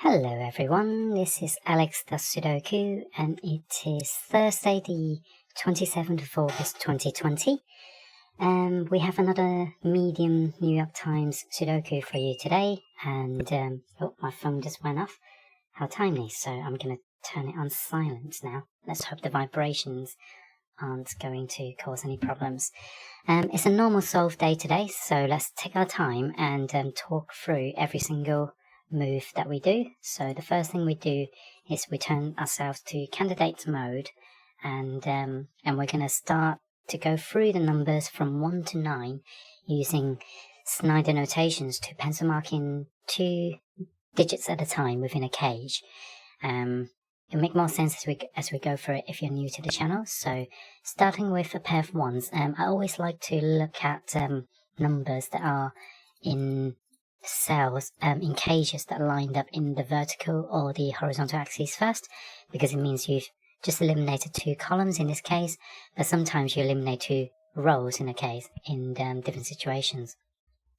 Hello everyone, this is Alex the Sudoku and it is Thursday the 27th of August 2020. We have another medium New York Times Sudoku for you today and oh, my phone just went off. How timely, so I'm going to turn it on silent now. Let's hope the vibrations aren't going to cause any problems. It's a normal solve day today, so let's take our time and talk through every single move that we do. So the first thing we do is we turn ourselves to candidate mode and we're going to start to go through the numbers from 1 to 9 using Snyder notations to pencil mark in 2 digits at a time within a cage. It'll make more sense as we go through it if you're new to the channel. So starting with a pair of ones, I always like to look at numbers that are in cells, in cages that are lined up in the vertical or the horizontal axis first, because it means you've just eliminated 2 columns in this case, but sometimes you eliminate 2 rows in a case in different situations.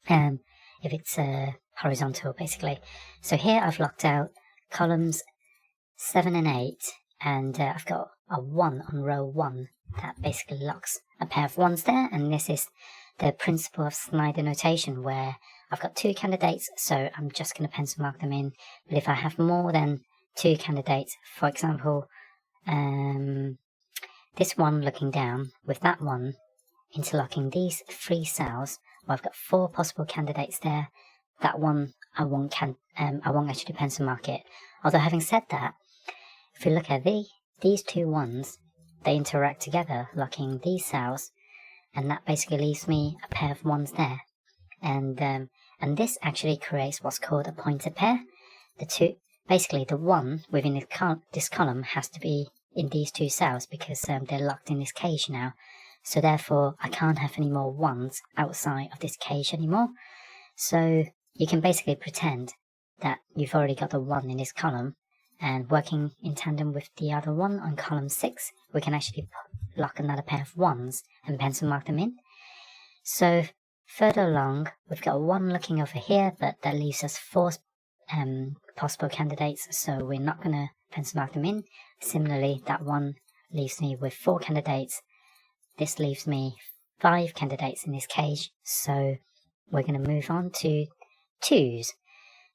If it's horizontal basically. So here I've locked out columns 7 and 8, and I've got a 1 on row 1 that basically locks a pair of ones there, and this is the principle of Snyder notation where I've got 2 candidates, so I'm just going to pencil mark them in. But if I have more than 2 candidates, for example, this one looking down with that one interlocking these 3 cells, well, I've got 4 possible candidates there. That one I won't actually pencil mark it. Although having said that, if we look at these 2 ones, they interact together, locking these cells, and that basically leaves me a pair of ones there. And this actually creates what's called a pointer pair. Basically the 1 within this column has to be in these 2 cells because they're locked in this cage now. So therefore I can't have any more ones outside of this cage anymore. So you can basically pretend that you've already got the 1 in this column, and working in tandem with the other one on column 6, we can actually lock another pair of ones and pencil mark them in. So further along, we've got 1 looking over here, but that leaves us 4 possible candidates, so we're not going to pencil mark them in. Similarly, that 1 leaves me with 4 candidates. This leaves me 5 candidates in this cage, so we're going to move on to 2s.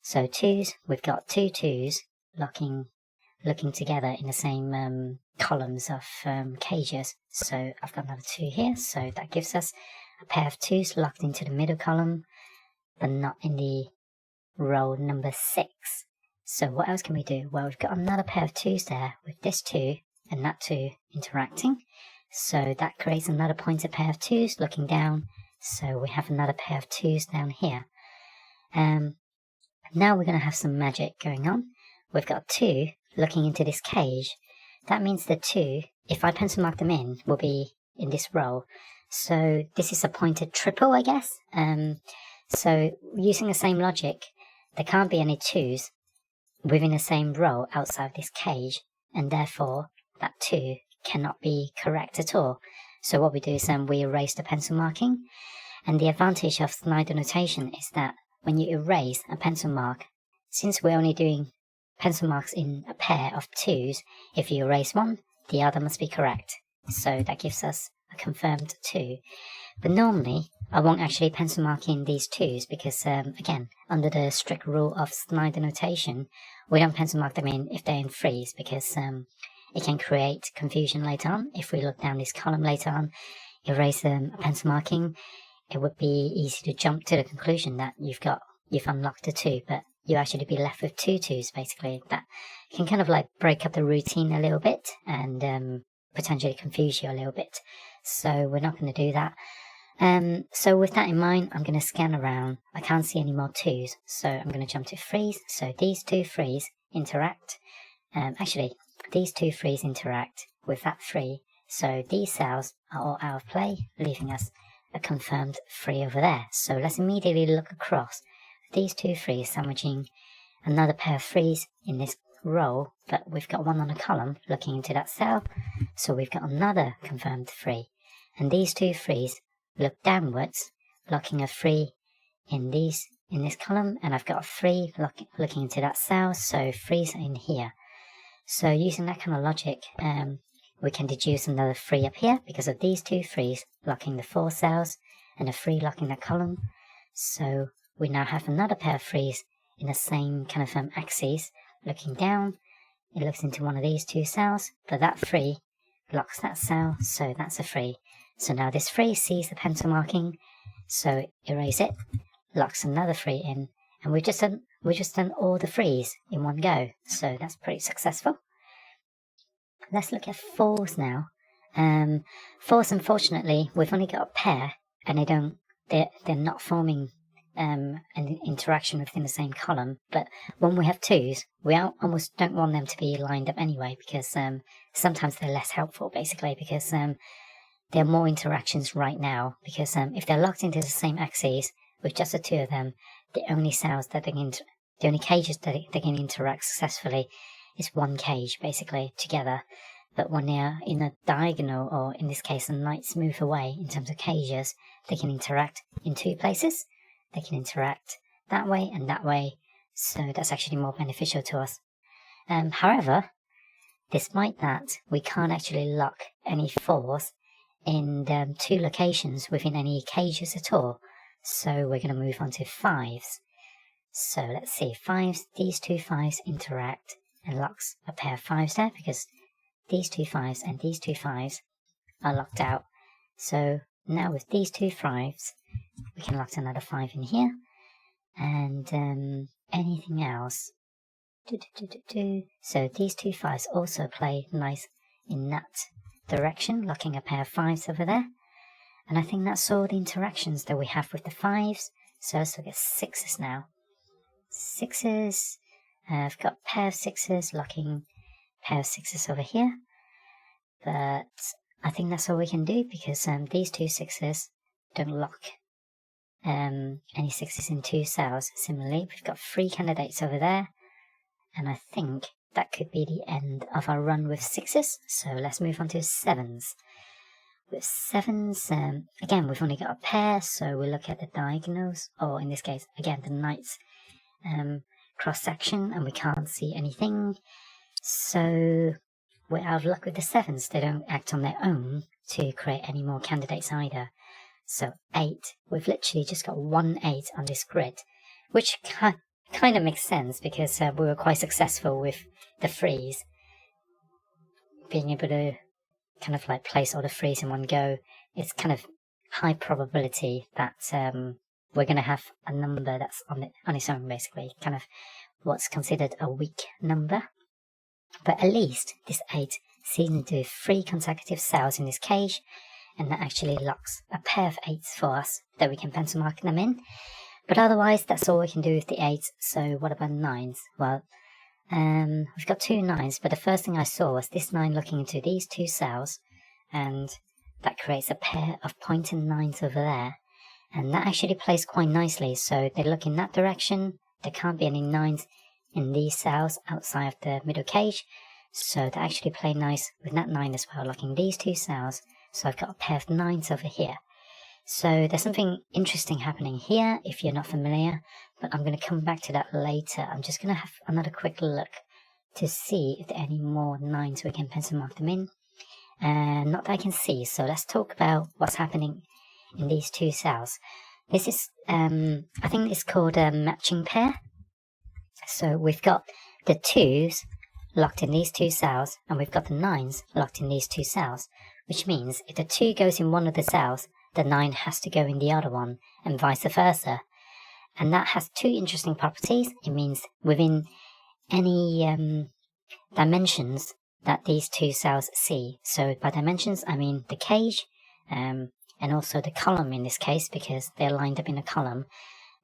So 2s, we've got 2 2s looking together in the same columns of cages. So I've got another 2 here, so that gives us a pair of 2s locked into the middle column, but not in the row number 6. So what else can we do? Well, we've got another pair of 2s there with this 2 and that 2 interacting. So that creates another pointer pair of 2s looking down. So we have another pair of 2s down here. Now we're going to have some magic going on. We've got 2 looking into this cage. That means the 2, if I pencil mark them in, will be in this row. So this is a pointed triple, I guess. So using the same logic, there can't be any 2s within the same row outside this cage, and therefore that 2 cannot be correct at all. So what we do is we erase the pencil marking, and the advantage of Snyder notation is that when you erase a pencil mark, since we're only doing pencil marks in a pair of 2s, if you erase one, the other must be correct. So that gives us a confirmed 2. But normally, I won't actually pencil mark in these 2s because, again, under the strict rule of Snyder notation, we don't pencil mark them in if they're in 3s because it can create confusion later on. If we look down this column later on, erase a pencil marking, it would be easy to jump to the conclusion that you've unlocked a 2, but you actually be left with 2 2s basically. That can kind of like break up the routine a little bit and potentially confuse you a little bit. So we're not going to do that. So with that in mind, I'm going to scan around. I can't see any more 2s, so I'm going to jump to 3s. So these 2 3s interact. Actually, these 2 3s interact with that 3. So these cells are all out of play, leaving us a confirmed 3 over there. So let's immediately look across these 2 3s, sandwiching another pair of 3s in this row, but we've got 1 on a column looking into that cell, so we've got another confirmed 3. And these 2 3s look downwards, locking a 3 in in this column, and I've got a 3 looking into that cell, so 3's in here. So using that kind of logic, we can deduce another 3 up here because of these two 3's locking the 4 cells and a 3 locking that column. So we now have another pair of 3's in the same kind of axis. Looking down, it looks into one of these 2 cells, but that 3 locks that cell, so that's a 3. So now this 3 sees the pencil marking, so erase it, locks another 3 in, and we've just done all the 3's in one go, so that's pretty successful. Let's look at 4's now. 4's, unfortunately, we've only got a pair, and they're not forming an interaction within the same column. But when we have 2's, we almost don't want them to be lined up anyway, because sometimes they're less helpful, basically, because there are more interactions right now. Because if they're locked into the same axes with just the 2 of them, the only cells that the only cages that they can interact successfully is one cage, basically, together. But when they're in a diagonal, or in this case the knights move away in terms of cages, they can interact in 2 places. They can interact that way and that way, so that's actually more beneficial to us. However, despite that, we can't actually lock any 4's in 2 locations within any cages at all. So we're going to move on to 5's. So let's see, 5's, these 2 5's interact and locks a pair of 5's there, because these 2 5's and these 2 5's are locked out. So now with these 2 5's, we can lock another 5 in here, and anything else. So these 2 5's also play nice in that direction, locking a pair of 5's over there. And I think that's all the interactions that we have with the 5's. So let's look at 6's now. 6's, I've got a pair of 6's locking a pair of 6's over here. But I think that's all we can do, because these 2 6's don't lock any 6's in 2 cells. Similarly, we've got 3 candidates over there, and I think that could be the end of our run with 6's. So let's move on to 7's. With 7's, again, we've only got a pair, so we'll look at the diagonals, or in this case, again, the knight's cross-section, and we can't see anything. So we're out of luck with the 7's. They don't act on their own to create any more candidates either. So 8, we've literally just got 1 8 on this grid, which kind of makes sense, because we were quite successful with the 3's, being able to kind of like place all the 3's in one go. It's kind of high probability that we're going to have a number that's on its own, basically, kind of what's considered a weak number. But at least this 8 sees into 3 consecutive cells in this cage, and that actually locks a pair of 8's for us that we can pencil mark them in. But otherwise, that's all we can do with the 8's. So what about 9's? Well, we've got 2 9's, but the first thing I saw was this 9 looking into these 2 cells, and that creates a pair of pointing 9's over there. And that actually plays quite nicely, so they look in that direction. There can't be any 9's in these cells outside of the middle cage, so they actually play nice with that 9 as well, locking these 2 cells. So I've got a pair of 9's over here. So there's something interesting happening here, if you're not familiar, but I'm going to come back to that later. I'm just going to have another quick look to see if there are any more 9's we can pencil mark them in. Not that I can see, so let's talk about what's happening in these 2 cells. This is, I think it's called a matching pair. So we've got the 2's locked in these 2 cells, and we've got the 9's locked in these 2 cells, which means if the 2 goes in one of the cells, the 9 has to go in the other one, and vice versa. And that has 2 interesting properties. It means within any dimensions that these 2 cells see. So by dimensions, I mean the cage, and also the column in this case, because they're lined up in a column.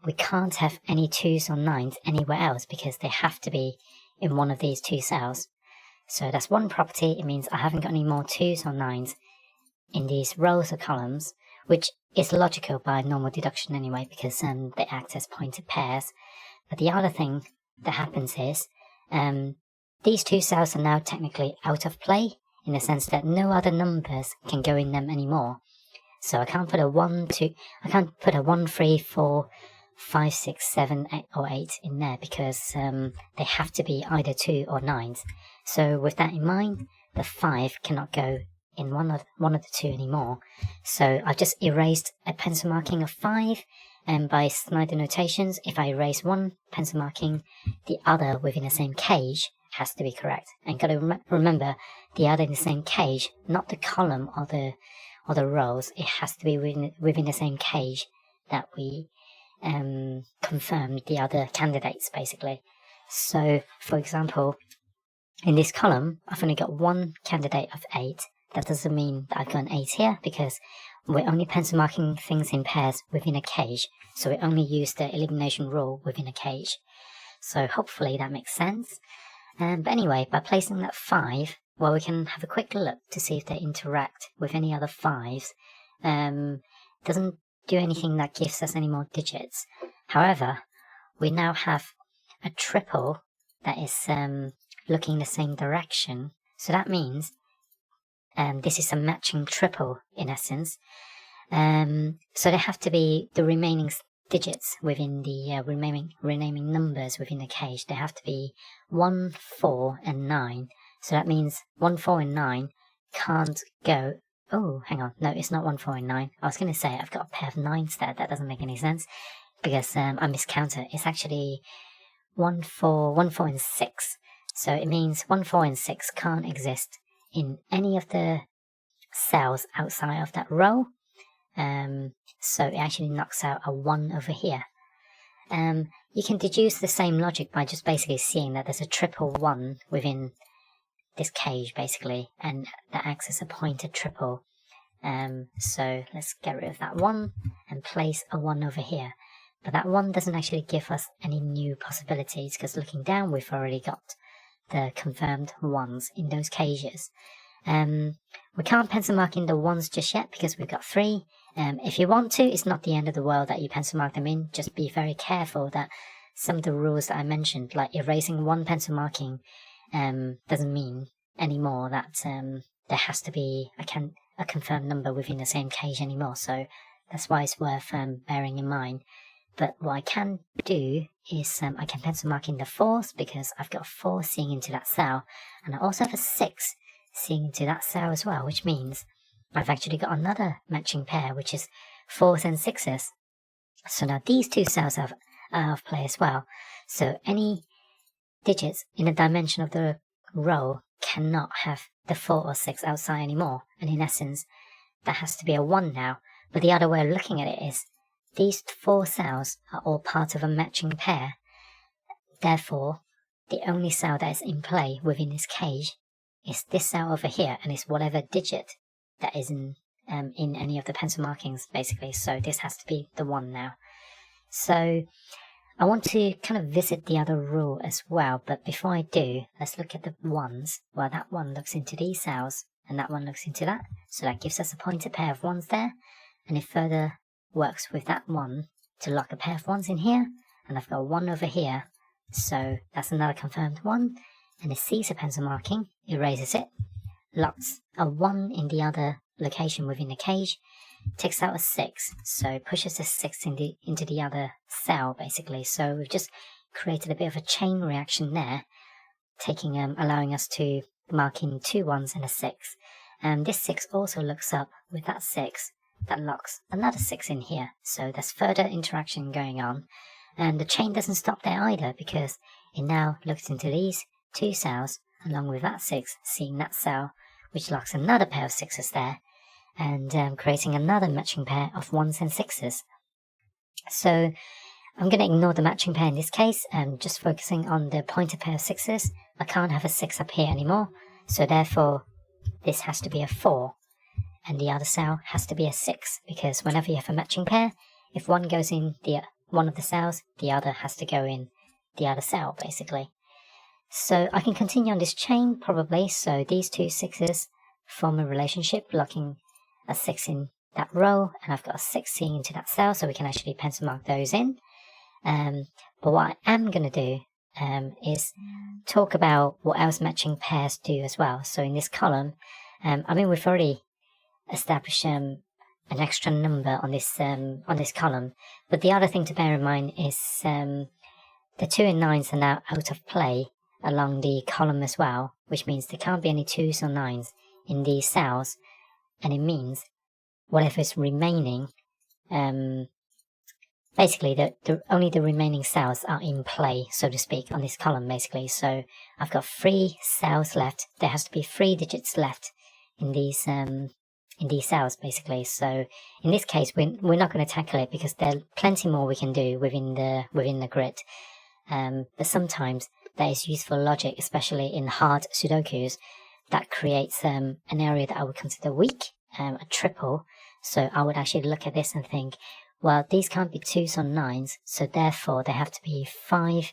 We can't have any 2's or 9's anywhere else, because they have to be in one of these 2 cells. So that's one property. It means I haven't got any more 2's or 9's in these rows or columns, which is logical by normal deduction anyway, because they act as pointed pairs. But the other thing that happens is these 2 cells are now technically out of play, in the sense that no other numbers can go in them anymore. So I can't put a 1, 2, I can't put a 1, 3, 4, 5, 6, 7, 8, or 8 in there because they have to be either 2 or 9s. So with that in mind, the 5 cannot go in one of the two anymore. So I've just erased a pencil marking of 5, and by Snyder notations, if I erase one pencil marking, the other within the same cage has to be correct. And got to remember, the other in the same cage, not the column or the rows. It has to be within the same cage that we confirmed the other candidates, basically. So, for example, in this column, I've only got one candidate of 8. That doesn't mean that I've got an 8 here, because we're only pencil marking things in pairs within a cage. So we only use the elimination rule within a cage. So hopefully that makes sense. But anyway, by placing that 5, well, we can have a quick look to see if they interact with any other 5s. Doesn't do anything that gives us any more digits. However, we now have a triple that is looking the same direction. So that means this is a matching triple in essence. So they have to be the remaining digits within the remaining numbers within the cage. They have to be 1, 4, and 9. So that means 1, 4, and 9 can't go. Oh, hang on. No, it's not 1, 4, and 9. I was going to say I've got a pair of 9s there. That doesn't make any sense because I miscounted. It's actually 1, 4, 1, 4, and 6. So it means 1, 4, and 6 can't exist in any of the cells outside of that row. So it actually knocks out a 1 over here. You can deduce the same logic by just basically seeing that there's a triple 1 within this cage, basically, and that acts as a pointed triple. So let's get rid of that 1 and place a 1 over here. But that 1 doesn't actually give us any new possibilities, because looking down, we've already got the confirmed 1s in those cages. We can't pencil mark in the 1s just yet because we've got 3. If you want to, it's not the end of the world that you pencil mark them in. Just be very careful that some of the rules that I mentioned, like erasing one pencil marking, doesn't mean anymore that there has to be a confirmed number within the same cage anymore. So that's why it's worth bearing in mind. But what I can do is I can pencil mark in the 4s because I've got a 4 seeing into that cell, and I also have a 6 seeing into that cell as well, which means I've actually got another matching pair, which is 4s and 6s. So now these two cells are of play as well. So any digits in a dimension of the row cannot have the 4 or 6 outside anymore, and in essence that has to be a 1 now. But the other way of looking at it is these 4 cells are all part of a matching pair. Therefore, the only cell that is in play within this cage is this cell over here, and it's whatever digit that is in any of the pencil markings, basically. So this has to be the 1 now. So I want to kind of visit the other rule as well, but before I do, let's look at the 1s. Well, that 1 looks into these cells, and that 1 looks into that. So that gives us a pointed pair of 1s there, and it further works with that 1 to lock a pair of 1s in here, and I've got a 1 over here. So that's another confirmed 1, and it sees a pencil marking, erases it, locks a 1 in the other location within the cage, takes out a 6, so pushes the 6 into the other cell, basically. So we've just created a bit of a chain reaction there, allowing us to mark in 2 1s and a 6. And this 6 also looks up with that 6, that locks another 6 in here. So there's further interaction going on. And the chain doesn't stop there either, because it now looks into these 2 cells, along with that 6, seeing that cell, which locks another pair of 6s there, and creating another matching pair of 1s and 6s. So I'm going to ignore the matching pair in this case, and just focusing on the pointed pair of 6s. I can't have a 6 up here anymore, so therefore this has to be a 4, and the other cell has to be a 6, because whenever you have a matching pair, if one goes in one of the cells, the other has to go in the other cell, basically. So I can continue on this chain, probably. So these 2 6s form a relationship, locking a 6 in that row, and I've got a 6 seeing into that cell, so we can actually pencil mark those in. But what I am going to do is talk about what else matching pairs do as well. So in this column, we've already established an extra number on this column. But the other thing to bear in mind is the 2 and 9s are now out of play along the column as well, which means there can't be any 2s or 9s in these cells, and it means whatever is remaining, basically only the remaining cells are in play, so to speak, on this column basically. So I've got 3 cells left. There has to be 3 digits left in these cells basically. So in this case we're not going to tackle it because there are plenty more we can do within the grid. But sometimes that is useful logic, especially in hard Sudokus, that creates an area that I would consider weak, a triple. So I would actually look at this and think, well, these can't be 2s or 9s, so therefore they have to be 5,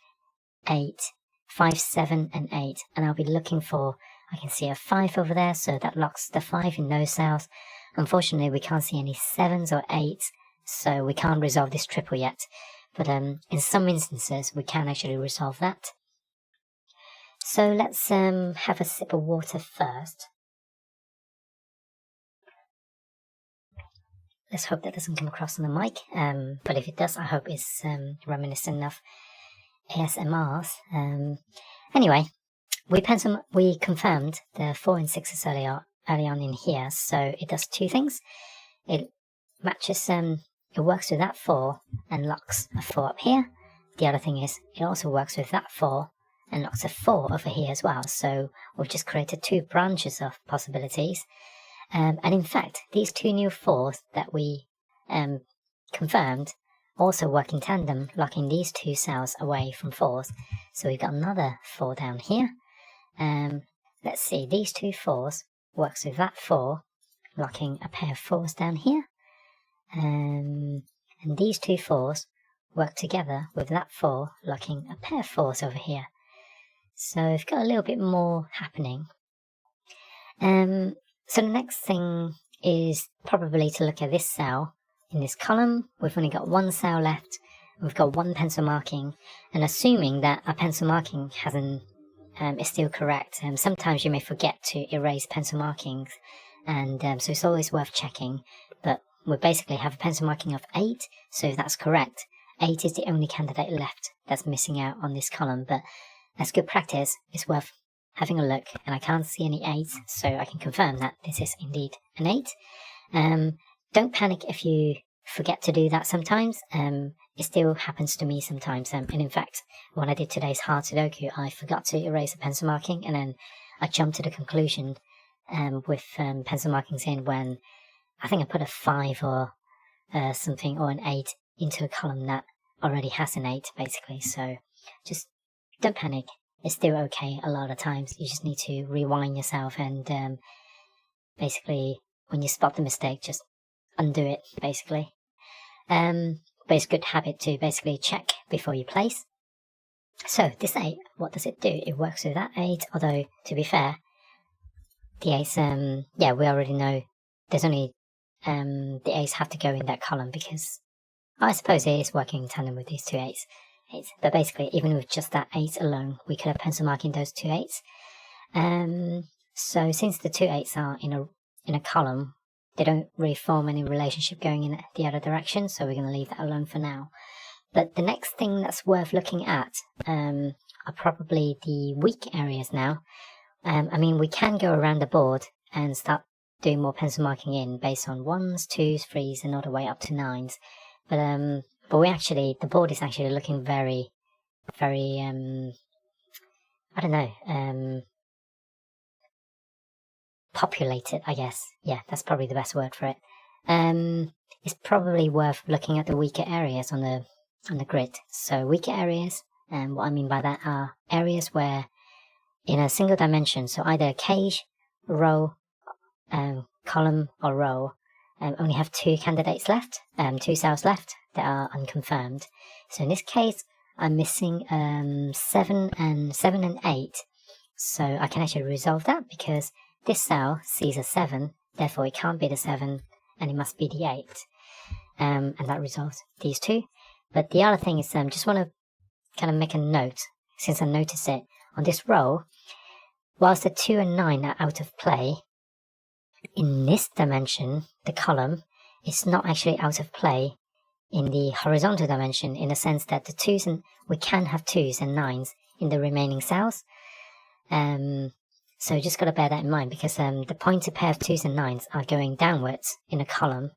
8, 5, 7, and 8. And I'll be looking for, I can see a 5 over there, so that locks the 5 in those cells. Unfortunately, we can't see any 7s or 8s, so we can't resolve this triple yet. But in some instances, we can actually resolve that. So let's have a sip of water first. Let's hope that doesn't come across on the mic, but if it does, I hope it's reminiscent of ASMRs. Anyway, we confirmed the 4 and 6s early on in here, so it does 2 things. It matches, it works with that 4 and locks a 4 up here. The other thing is, it also works with that 4 and locks a 4 over here as well. So we've just created 2 branches of possibilities. And in fact, these 2 new 4s that we confirmed also work in tandem, locking these 2 cells away from 4s. So we've got another 4 down here. Let's see, these 2 4s works with that 4, locking a pair of 4s down here. And these 2 4s work together with that 4, locking a pair of 4s over here. So we've got a little bit more happening. So the next thing is probably to look at this cell in this column. We've only got 1 cell left. We've got 1 pencil marking, and assuming that our pencil marking is still correct. Sometimes you may forget to erase pencil markings, and so it's always worth checking. But we basically have a pencil marking of 8, so if that's correct, 8 is the only candidate left that's missing out on this column. But as good practice, it's worth having a look, and I can't see any 8s, so I can confirm that this is indeed an 8. Don't panic if you forget to do that sometimes. It still happens to me sometimes, and in fact, when I did today's hard Sudoku, I forgot to erase a pencil marking, and then I jumped to the conclusion with pencil markings in when I think I put a 5 or something, or an 8 into a column that already has an 8, basically. So just don't panic. It's still okay a lot of times. You just need to rewind yourself and basically, when you spot the mistake, just undo it, basically. But it's a good habit to basically check before you place. So this 8, what does it do? It works with that 8, although, to be fair, the 8s, yeah, we already know there's only, the 8s have to go in that column because I suppose it is working in tandem with these 2 8s. But basically, even with just that 8 alone, we could have pencil marking those 2 8s. So since the 2 8s are in a column, they don't really form any relationship going in the other direction, so we're going to leave that alone for now. But the next thing that's worth looking at are probably the weak areas now. I mean, we can go around the board and start doing more pencil marking in based on 1s, 2s, 3s, and all the way up to 9s. But the board is actually looking very, very, I don't know, populated, I guess. Yeah, that's probably the best word for it. It's probably worth looking at the weaker areas on the grid. So weaker areas, and what I mean by that are areas where in a single dimension, so either a cage, row, column, or row, only have 2 candidates left, 2 cells left that are unconfirmed. So in this case, I'm missing 7 and 8. So I can actually resolve that because this cell sees a 7, therefore it can't be the 7, and it must be the 8. And that resolves these 2. But the other thing is, just want to kind of make a note, since I noticed it on this row, whilst the 2 and 9 are out of play, in this dimension, the column, it's not actually out of play in the horizontal dimension, in the sense that the 2s and we can have 2s and 9s in the remaining cells. So just got to bear that in mind, because the pointed pair of 2s and 9s are going downwards in a column,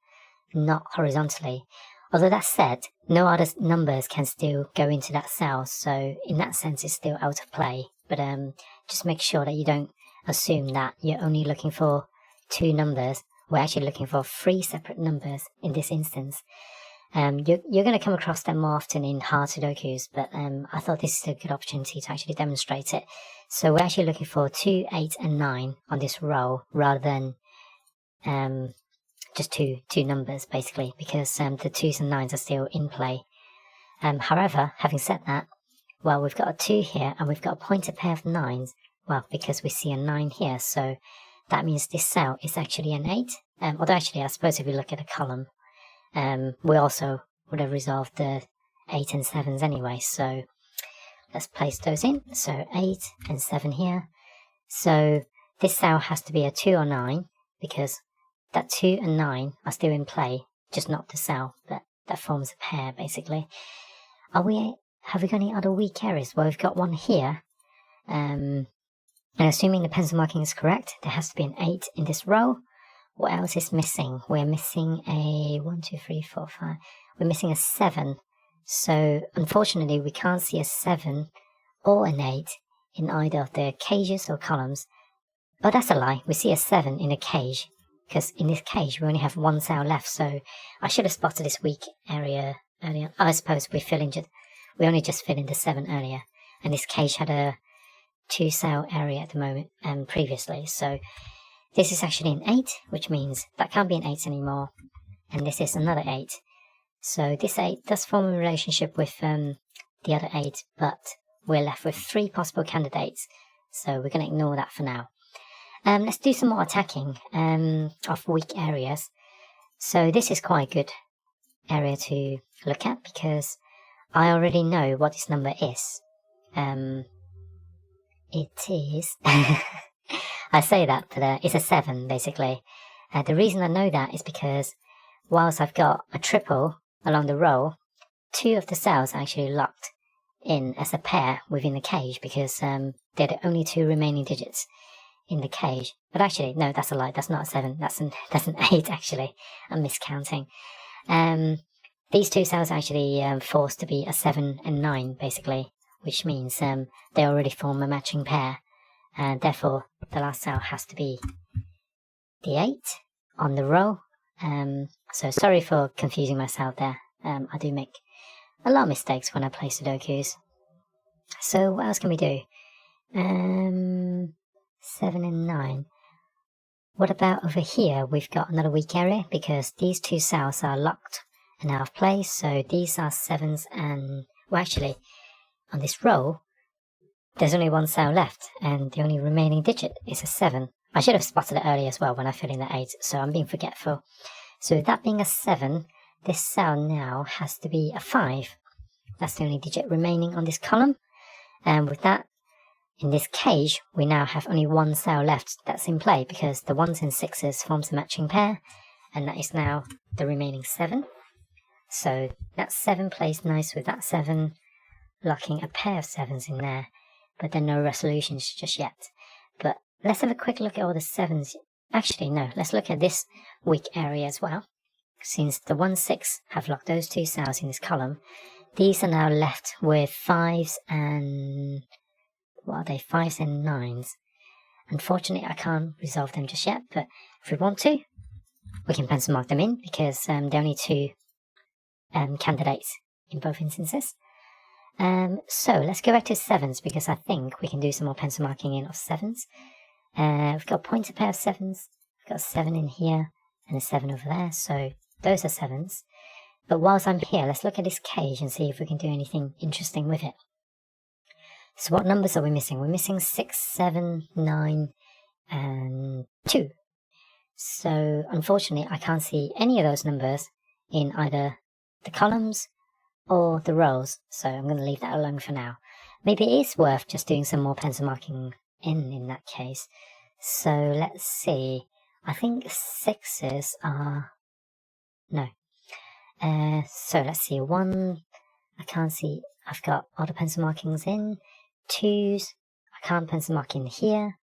not horizontally. Although that said, no other numbers can still go into that cell, so in that sense it's still out of play. But just make sure that you don't assume that you're only looking for 2 numbers. We're actually looking for 3 separate numbers in this instance. You're going to come across them more often in hard Sudokus, but I thought this is a good opportunity to actually demonstrate it. So we're actually looking for 2, 8 and 9 on this row, rather than just two numbers, basically, because the 2s and 9s are still in play. However, having said that, well, we've got a 2 here, and we've got a pointed pair of 9s, well, because we see a 9 here, so that means this cell is actually an 8. Although actually, I suppose if we look at a column, we also would have resolved the 8 and 7s anyway, so let's place those in. So 8 and 7 here. So this cell has to be a 2 or 9, because that 2 and 9 are still in play, just not the cell that forms a pair, basically. Have we got any other weak areas? Well, we've got one here. And assuming the pencil marking is correct, there has to be an 8 in this row. What else is missing? We're missing a 1, 2, 3, 4, 5. We're missing a 7. So unfortunately, we can't see a 7 or an 8 in either of the cages or columns. Oh, that's a lie. We see a 7 in a cage, because in this cage we only have 1 cell left. So I should have spotted this weak area earlier. I suppose we only just filled in the 7 earlier, and this cage had a 2 cell area at the moment previously. So this is actually an 8, which means that can't be an 8 anymore, and this is another 8. So this 8 does form a relationship with the other 8, but we're left with 3 possible candidates, so we're going to ignore that for now. Let's do some more attacking of weak areas. So this is quite a good area to look at, because I already know what this number is. It is... I say that, but it's a 7, basically. The reason I know that is because whilst I've got a triple along the row, 2 of the cells are actually locked in as a pair within the cage, because they're the only 2 remaining digits in the cage. But actually, no, that's a lie. That's not a 7. That's an 8, actually. I'm miscounting. These 2 cells are actually forced to be a 7 and 9, basically, which means they already form a matching pair. And therefore, the last cell has to be the 8 on the row. So sorry for confusing myself there. I do make a lot of mistakes when I play Sudokus. So what else can we do? 7 and 9. What about over here? We've got another weak area, because these 2 cells are locked and out of place. So these are 7s, and well, actually, on this row, there's only 1 cell left, and the only remaining digit is a 7. I should have spotted it earlier as well when I filled in the 8, so I'm being forgetful. So that being a 7, this cell now has to be a 5. That's the only digit remaining on this column. And with that, in this cage, we now have only 1 cell left that's in play, because the 1s and 6s forms a matching pair, and that is now the remaining 7. So that 7 plays nice with that 7, locking a pair of 7s in there. But there are no resolutions just yet. But let's have a quick look at all the 7s. Actually, no, let's look at this weak area as well. Since the 1, 6 have locked those 2 cells in this column, these are now left with 5s and... what are they? 5s and 9s. Unfortunately, I can't resolve them just yet, but if we want to, we can pencil mark them in, because there are only 2 candidates in both instances. So let's go back to 7s, because I think we can do some more pencil marking in of 7s. We've got a pointed pair of 7s. We've got a 7 in here and a 7 over there, so those are 7s. But whilst I'm here, let's look at this cage and see if we can do anything interesting with it. So what numbers are we missing? We're missing 6, 7, 9, and 2. So unfortunately, I can't see any of those numbers in either the columns or the rows, so I'm going to leave that alone for now. Maybe it is worth just doing some more pencil marking in that case. So let's see. I think 6s are No. So let's see. 1, I can't see. I've got all the pencil markings in. 2s, I can't pencil mark in here.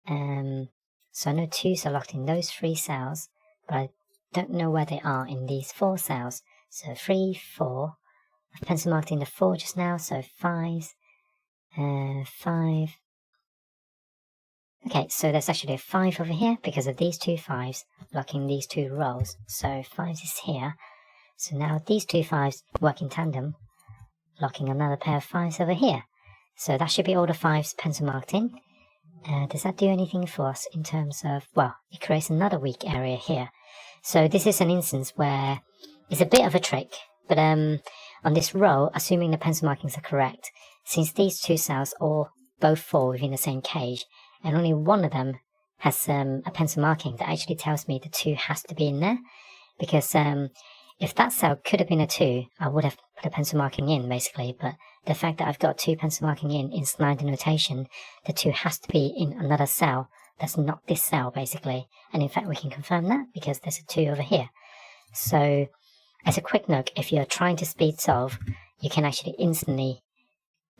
So I know 2s are locked in those 3 cells, but I don't know where they are in these 4 cells. So 3, 4. I've pencil marked in the 4 just now, so 5s, 5. Okay, so there's actually a 5 over here because of these 2 5s locking these 2 rows. So 5 is here. So now these 2 5s work in tandem, locking another pair of 5s over here. So that should be all the 5s pencil marked in. Does that do anything for us in terms of, well, it creates another weak area here. So this is an instance where it's a bit of a trick, but on this row, assuming the pencil markings are correct, since these 2 cells all both fall within the same cage, and only one of them has a pencil marking, that actually tells me the 2 has to be in there, because if that cell could have been a 2, I would have put a pencil marking in, basically, but the fact that I've got 2 pencil marking in slider notation, the 2 has to be in another cell that's not this cell, basically. And in fact, we can confirm that because there's a 2 over here. So, as a quick note, if you're trying to speed solve, you can actually instantly,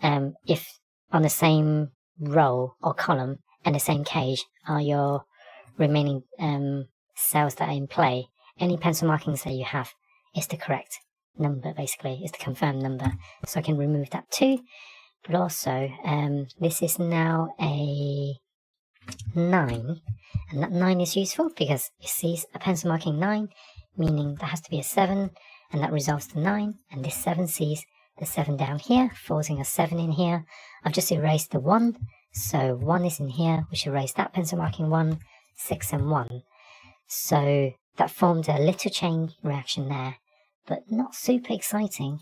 if on the same row or column and the same cage are your remaining cells that are in play, any pencil markings that you have is the correct number, basically, is the confirmed number. So I can remove that too. But also, this is now a 9, and that 9 is useful because it sees a pencil marking 9, meaning there has to be a 7, and that resolves to 9, and this 7 sees the 7 down here, forcing a 7 in here. I've just erased the 1, so 1 is in here, which erased that pencil marking 1, 6 and 1. So that formed a little chain reaction there, but not super exciting,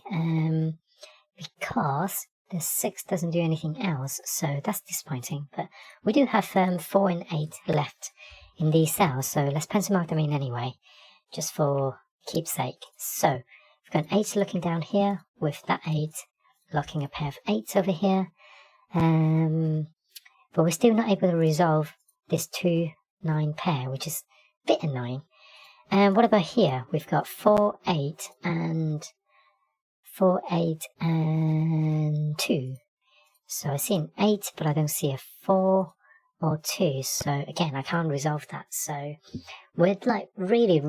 because the 6 doesn't do anything else, so that's disappointing. But we do have 4 and 8 left in these cells, so let's pencil mark them in anyway, just for keepsake. So we've got an 8 looking down here, with that 8 locking a pair of 8s over here, but we're still not able to resolve this 2, 9 pair, which is a bit annoying. And what about here? We've got 4, 8, and 4, 8, and 2. So I see an 8, but I don't see a 4 or 2. So again, I can't resolve that. So we're like really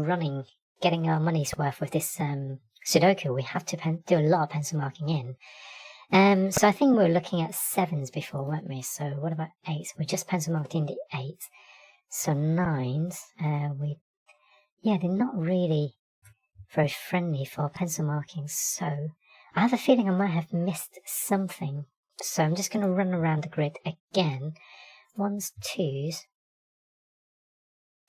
getting our money's worth with this Sudoku. We have to do a lot of pencil marking in. So I think we were looking at 7s before, weren't we? So what about 8s? We just pencil marked in the 8. So 9s, they're not really very friendly for pencil markings, so I have a feeling I might have missed something. So I'm just going to run around the grid again. 1s, 2s,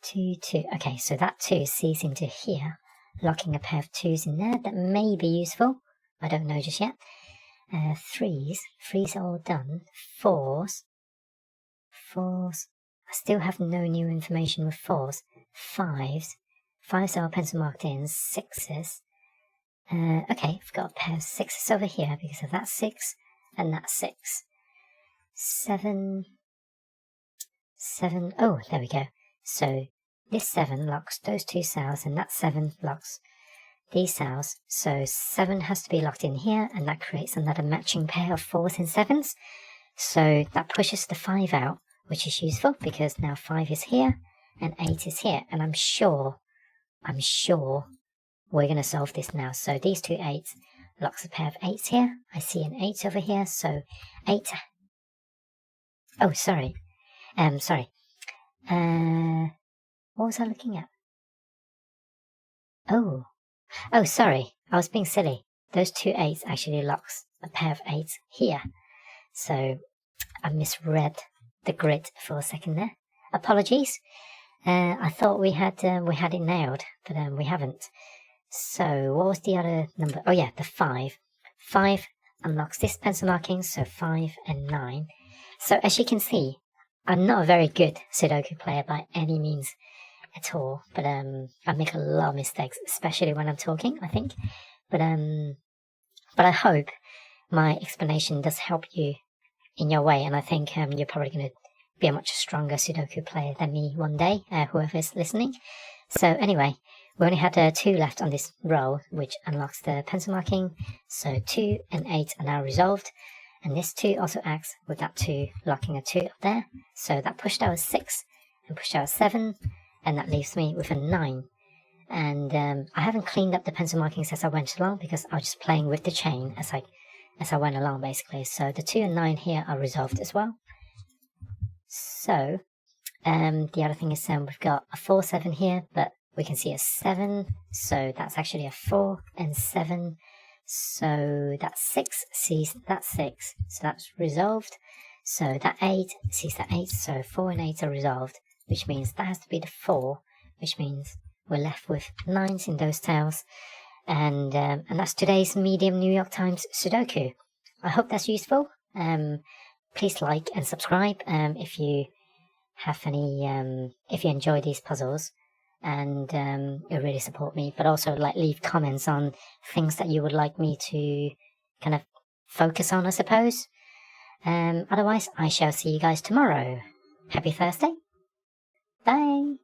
2, 2. Okay, so that 2 sees into here, locking a pair of 2s in there. That may be useful. I don't know just yet. 3s are all done. 4s. I still have no new information with 4s. 5s are pencil marked in. 6s. Okay, I've got a pair of 6s over here because of that 6 and that 6. 7. Oh, there we go. So this 7 locks those 2 cells, and that 7 locks these cells. So 7 has to be locked in here, and that creates another matching pair of 4s and 7s. So that pushes the 5 out, which is useful because now 5 is here and 8 is here. And I'm sure we're going to solve this now. So these 2 8s locks a pair of 8s here. I see an 8 over here, so 8. Oh, sorry. What was I looking at? Oh, sorry. I was being silly. Those 2 8s actually locks a pair of 8s here. So I misread the grid for a second there. Apologies. I thought we had it nailed, but we haven't. So what was the other number? Oh yeah, the 5. 5 unlocks this pencil marking, so 5 and 9. So as you can see, I'm not a very good Sudoku player by any means at all, but I make a lot of mistakes, especially when I'm talking, I think. But I hope my explanation does help you in your way, and I think you're probably going to be a much stronger Sudoku player than me one day, whoever is listening. So anyway, we only had 2 left on this roll, which unlocks the pencil marking. So 2 and 8 are now resolved. And this 2 also acts with that 2, locking a 2 up there. So that pushed out a 6 and pushed out a 7. And that leaves me with a 9. And I haven't cleaned up the pencil markings as I went along, because I was just playing with the chain as I went along, basically. So the 2 and 9 here are resolved as well. So the other thing is we've got a 4, 7 here, but we can see a 7, so that's actually a 4 and 7. So that 6 sees that 6, so that's resolved. So that 8 sees that 8, so 4 and 8 are resolved, which means that has to be the 4, which means we're left with 9s in those tails. And that's today's medium New York Times Sudoku. I hope that's useful. Please like and subscribe if you have any, if you enjoy these puzzles, and it really support me. But also leave comments on things that you would like me to kind of focus on, I suppose. Otherwise, I shall see you guys tomorrow. Happy Thursday. Bye.